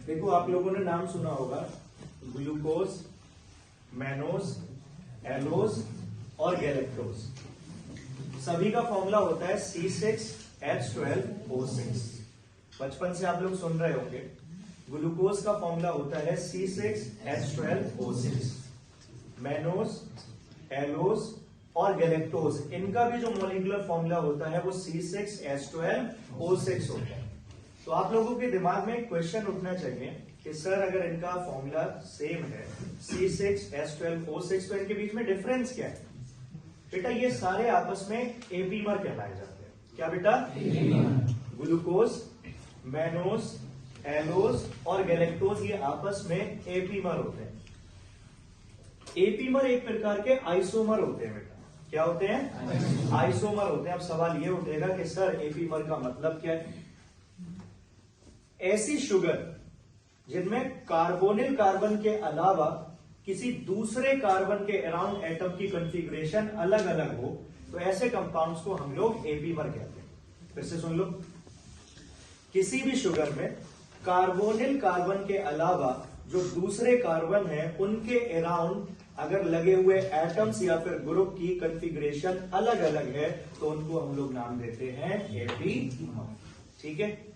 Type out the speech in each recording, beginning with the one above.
देखो आप लोगों ने नाम सुना होगा ग्लूकोज, मैनोज, एलोज और गैलेक्टोज। सभी का फॉर्मूला होता है C6H12O6। बचपन से आप लोग सुन रहे होंगे। ग्लूकोज का फॉर्मूला होता है C6H12O6। मैनोज, एलोज और गैलेक्टोज, इनका भी जो मॉलिक्यूलर फॉर्मूला होता है वो C6H12O6 होता है। तो आप लोगों के दिमाग में एक क्वेश्चन उठना चाहिए कि सर अगर इनका फॉर्मूला सेम है C6H12O6 तो इनके बीच में डिफरेंस क्या है? बेटा ये सारे आपस में एपीमर कहलाए जाते हैं। क्या बेटा? ग्लूकोज, मैनोज, एलोज और गैलेक्टोज ये आपस में एपीमर होते हैं। एपीमर एक प्रकार के आइसोमर होते हैं बेटा। क्या होते हैं? आइसोमर होते हैं। अब सवाल ये उठेगा कि सर एपीमर का मतलब क्या है? ऐसी शुगर जिनमें कार्बोनिल कार्बन के अलावा किसी दूसरे कार्बन के अराउंड एटम की कॉन्फ़िगरेशन अलग अलग हो, तो ऐसे कंपाउंड्स को हम लोग एपीमर कहते हैं। फिर से सुन लो, किसी भी शुगर में कार्बोनिल कार्बन के अलावा जो दूसरे कार्बन है उनके अराउंड अगर लगे हुए एटम्स या फिर ग्रुप की कॉन्फ़िगरेशन अलग अलग है तो उनको हम लोग नाम देते हैं एपीमर। ठीक है,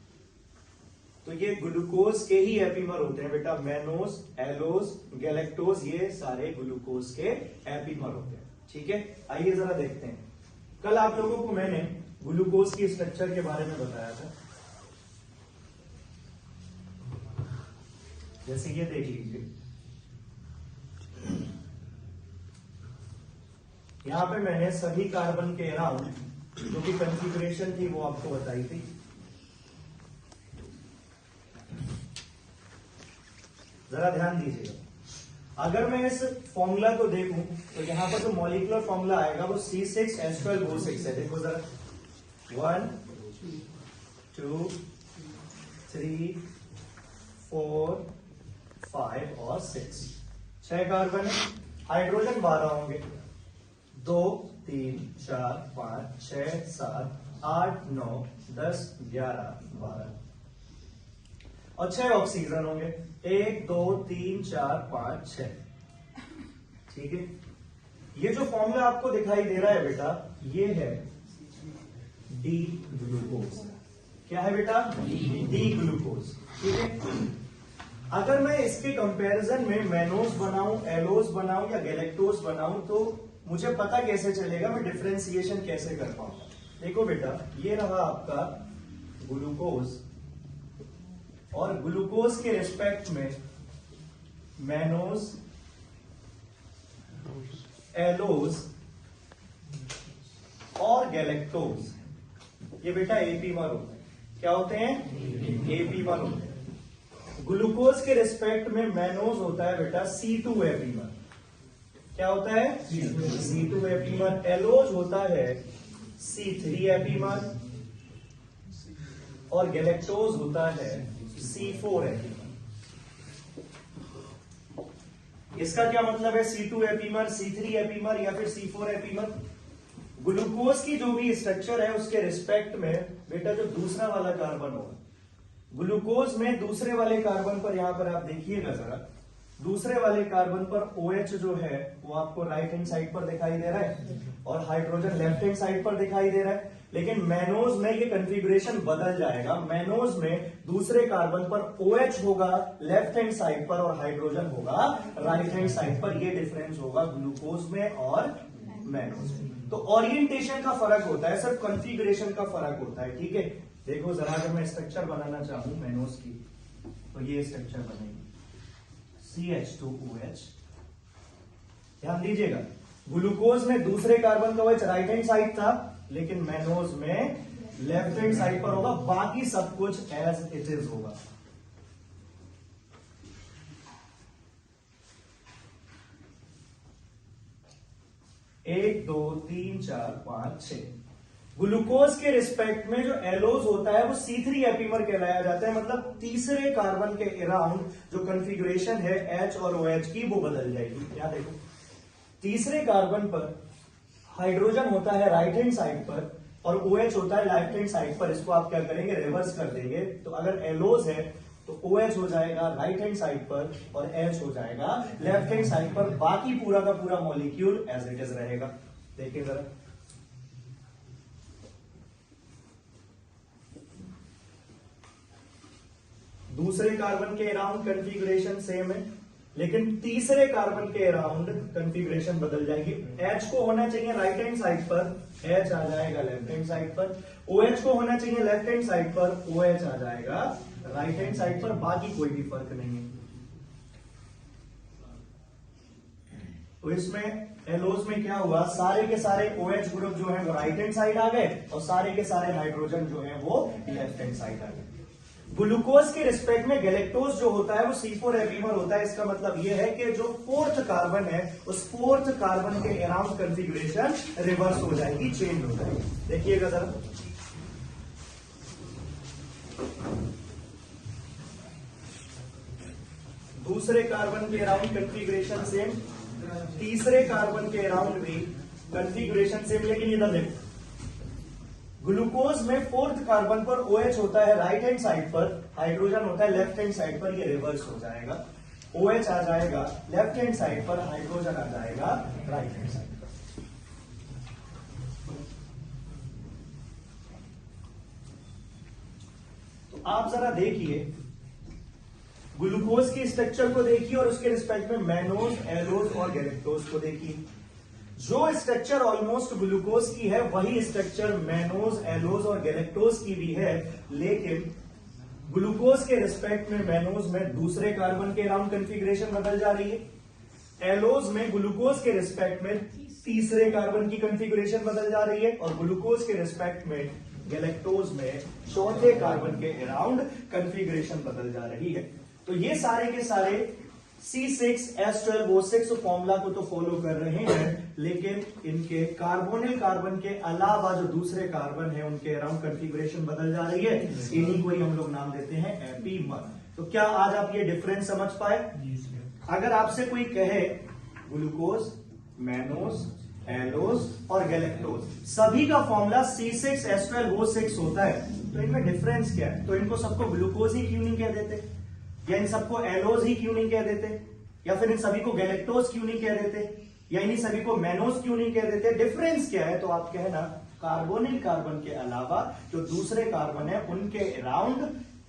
तो ये ग्लूकोज के ही एपीमर होते हैं बेटा। मैनोज, एलोज, गैलेक्टोज ये सारे ग्लूकोज के एपीमर होते हैं। ठीक है, आइए जरा देखते हैं। कल आप लोगों को मैंने ग्लूकोज की स्ट्रक्चर के बारे में बताया था। जैसे ये देख लीजिए, यहां पे मैंने सभी कार्बन के अराउंड जो भी कॉन्फ़िगरेशन थी वो आपको बताई थी। जरा ध्यान दीजिएगा, अगर मैं इस फॉर्मूला को देखूं तो यहां पर जो मॉलिक्यूलर फॉर्मूला आएगा वो C6H12O6 है। देखो जरा, 1 2 3 4 5 और 6, 6 कार्बन है। हाइड्रोजन 12 होंगे, 2 3 4 5 6 7 8 9 10 11 12 और 6 ऑक्सीजन होंगे, 1 2 3 4 5 6। ठीक है, ये जो फॉर्मूला आपको दिखाई दे रहा है बेटा, ये है डी ग्लूकोज। क्या है बेटा? D glucose. ठीक है, अगर मैं इसके कंपैरिजन में मैनोज बनाऊं, एलोज बनाऊं या गैलेक्टोज बनाऊं तो मुझे पता कैसे चलेगा, मैं डिफरेंशिएशन कैसे कर पाऊंगा? देखो बेटा, ये रहा आपका ग्लूकोज और ग्लूकोज के रिस्पेक्ट में मैनोज, एलोज और गैलेक्टोज, ये बेटा एपीमर होते हैं। क्या होते हैं? एपीमर होते हैं। ग्लूकोज के रिस्पेक्ट में मैनोज होता है बेटा C2 एपीमर। क्या होता है? C2 epimer. एलोज होता है C3 एपीमर और गैलेक्टोज होता है C4 एपीमर। इसका क्या मतलब है? C2 एपीमर, C3 एपीमर या फिर C4 एपीमर। ग्लूकोज की जो भी स्ट्रक्चर है उसके रिस्पेक्ट में बेटा जो दूसरा वाला कार्बन होगा, ग्लूकोज में दूसरे वाले कार्बन पर, यहां पर आप देखिएगा जरा, दूसरे वाले कार्बन पर OH जो है वो आपको राइट हैंड साइड पर दिखाई दे रहा है और हाइड्रोजन लेफ्ट हैंड साइड पर दिखाई दे रहा है। लेकिन मैनोज में ये कॉन्फ़िगरेशन बदल जाएगा। मैनोज में दूसरे कार्बन पर OH होगा लेफ्ट हैंड साइड पर और हाइड्रोजन होगा राइट हैंड साइड पर। ये डिफरेंस होगा ग्लूकोज में और मैनोज में। तो ओरिएंटेशन का फर्क होता है, सिर्फ कॉन्फ़िगरेशन का फर्क होता है। ठीक है, देखो जरा, अगर मैं स्ट्रक्चर बनाना चाहूं मैनोज की तो ये स्ट्रक्चर बनेगी CH2OH। ध्यान दीजिएगा, ग्लूकोज में दूसरे कार्बन का OH राइट हैंड साइड था, लेकिन मैनोज में लेफ्ट हैंड साइड पर होगा। बाकी सब कुछ एज इट इज होगा। एक 2 3 4 5 6। ग्लूकोज के रिस्पेक्ट में जो एलोज होता है वो C3 एपीमर कहलाया जाता है। मतलब तीसरे कार्बन के अराउंड जो कॉन्फ़िगरेशन है H और OH की वो बदल जाएगी। क्या देखो, तीसरे कार्बन पर हाइड्रोजन होता है राइट हैंड साइड पर और OH होता है लेफ्ट हैंड साइड पर। इसको आप क्या करेंगे? रिवर्स कर देंगे। तो अगर एलोज है तो OH हो जाएगा राइट हैंड साइड पर और H हो जाएगा लेफ्ट हैंड साइड पर। बाकी पूरा का पूरा मॉलिक्यूल एज इट इज रहेगा। देखिए जरा, दूसरे कार्बन के अराउंड कॉन्फ़िगरेशन सेम है, लेकिन तीसरे कार्बन के अराउंड कॉन्फ़िगरेशन बदल जाएगी। H को होना चाहिए राइट हैंड साइड पर, H आ जाएगा लेफ्ट हैंड साइड पर। OH को होना चाहिए लेफ्ट हैंड साइड पर, OH आ जाएगा राइट हैंड साइड पर। बाकी कोई भी फर्क नहीं है। तो इसमें एलोज में क्या हुआ, सारे के सारे OH ग्रुप जो है वो राइट हैंड साइड आ गए और सारे के सारे नाइट्रोजन जो है वो लेफ्ट हैंड साइड आ गए। ग्लूकोज के रिस्पेक्ट में गैलेक्टोज जो होता है वो C4 एपीमर होता है। इसका मतलब यह है कि जो फोर्थ कार्बन है उस फोर्थ कार्बन के अराउंड कॉन्फ़िगरेशन रिवर्स हो जाएगी, चेंज हो जाएगी। देखिएगा जरा, दूसरे कार्बन के अराउंड कॉन्फ़िगरेशन सेम, तीसरे कार्बन के अराउंड भी कॉन्फ़िगरेशन सेम, लेकिन इधर देखो, ग्लूकोज में फोर्थ कार्बन पर OH होता है राइट हैंड साइड पर, हाइड्रोजन होता है लेफ्ट हैंड साइड पर। ये रिवर्स हो जाएगा, OH आ जाएगा लेफ्ट हैंड साइड पर, हाइड्रोजन आ जाएगा राइट हैंड साइड पर। तो आप जरा देखिए, ग्लूकोज की स्ट्रक्चर को देखिए और उसके रिस्पेक्ट में मैनोज, एलोज और गैलेक्टोज को देखिए। जो स्ट्रक्चर ऑलमोस्ट ग्लूकोज की है वही स्ट्रक्चर मैनोज, एलोज और गैलेक्टोज की भी है, लेकिन ग्लूकोज के रिस्पेक्ट में मैनोज में दूसरे कार्बन के अराउंड कॉन्फ़िगरेशन बदल जा रही है। एलोज में ग्लूकोज के रिस्पेक्ट में तीसरे कार्बन की कॉन्फ़िगरेशन बदल जा रही है और ग्लूकोज के रिस्पेक्ट में गैलेक्टोज में चौथे कार्बन के अराउंड कॉन्फ़िगरेशन बदल जा रही है। तो ये सारे के सारे C6H12O6 फॉर्मूला को तो फॉलो कर रहे हैं, लेकिन इनके कार्बोनिल कार्बन के अलावा जो दूसरे कार्बन है उनके अराउंड कॉन्फ़िगरेशन बदल जा रही है। इन्हीं को ही हम लोग नाम देते हैं एपीमर। तो क्या आज आप ये डिफरेंस समझ पाए? अगर आपसे कोई कहे ग्लूकोज, मैनोज, एलोज और गैलेक्टोज सभी का फॉर्मूला C6H12O6 होता है, तो इनमें डिफरेंस क्या है? तो इनको सबको ग्लूकोज ही क्यों नहीं कह देते, या इन सबको एलोज ही क्यों नहीं कह देते, या फिर इन सभी को गैलेक्टोज क्यों नहीं कह देते, या इन्हीं सभी को मैनोज क्यों नहीं कह देते? डिफरेंस क्या है? तो आप कहना कार्बोनिल कार्बन के अलावा जो दूसरे कार्बन है उनके अराउंड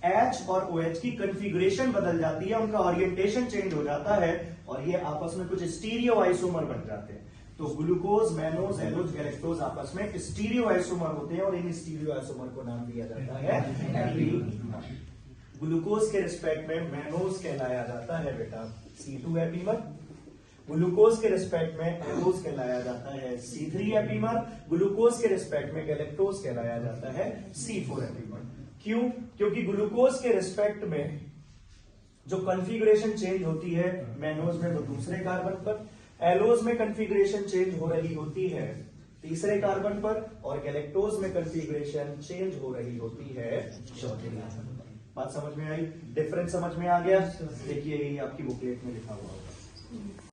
H और OH की कॉन्फ़िगरेशन बदल जाती है, उनका ओरिएंटेशन चेंज हो जाता है और ये आपस में कुछ स्टीरियो आइसोमर बन जाते हैं। तो ग्लूकोज, मैनोज, एलोज, गैलेक्टोज आपस में स्टीरियो आइसोमर होते हैं और इन स्टीरियो आइसोमर को नाम दिया जाता है एपीमर। ग्लूकोज के रिस्पेक्ट में मैनोज कहलाया जाता है बेटा C2 एपीमर, ग्लूकोज के रिस्पेक्ट में एलोज कहलाया जाता है C3 एपीमर, ग्लूकोज के रिस्पेक्ट में गैलेक्टोज कहलाया जाता है C4 एपीमर। क्यों? क्योंकि ग्लूकोज के रिस्पेक्ट में जो कॉन्फ़िगरेशन चेंज होती है मैनोज में वो दूसरे कार्बन पर, एलोज में कॉन्फ़िगरेशन चेंज हो रही होती है तीसरे कार्बन पर और गैलेक्टोज में कॉन्फ़िगरेशन चेंज हो रही होती है चौथे कार्बन पर। बात समझ में आई? डिफरेंस समझ में आ गया? देखिए यही आपकी बुकलेट में लिखा हुआ होगा।